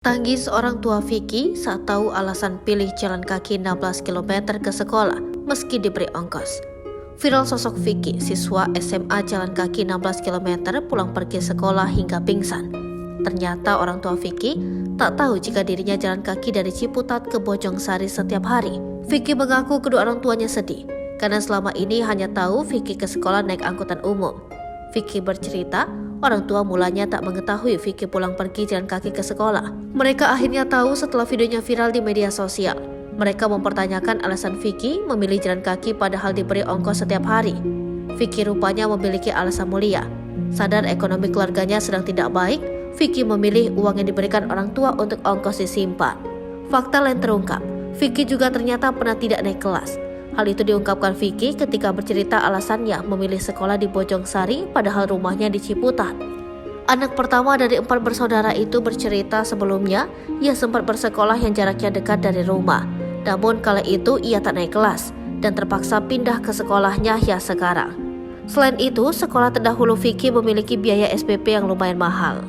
Tangis orang tua Vicky saat tahu alasan pilih jalan kaki 16 km ke sekolah meski diberi ongkos. Viral sosok Vicky, siswa SMA jalan kaki 16 km pulang pergi sekolah hingga pingsan. Ternyata orang tua Vicky tak tahu jika dirinya jalan kaki dari Ciputat ke Bojongsari setiap hari. Vicky mengaku kedua orang tuanya sedih karena selama ini hanya tahu Vicky ke sekolah naik angkutan umum. Vicky bercerita, orang tua mulanya tak mengetahui Vicky pulang pergi jalan kaki ke sekolah. Mereka akhirnya tahu setelah videonya viral di media sosial. Mereka mempertanyakan alasan Vicky memilih jalan kaki padahal diberi ongkos setiap hari. Vicky rupanya memiliki alasan mulia. Sadar ekonomi keluarganya sedang tidak baik, Vicky memilih uang yang diberikan orang tua untuk ongkos disimpan. Fakta lain terungkap, Vicky juga ternyata pernah tidak naik kelas. Hal itu diungkapkan Vicky ketika bercerita alasannya memilih sekolah di Bojongsari padahal rumahnya di Ciputat. Anak pertama dari 4 bersaudara itu bercerita sebelumnya ia sempat bersekolah yang jaraknya dekat dari rumah. Namun kala itu ia tak naik kelas dan terpaksa pindah ke sekolahnya yang sekarang. Selain itu, sekolah terdahulu Vicky memiliki biaya SPP yang lumayan mahal.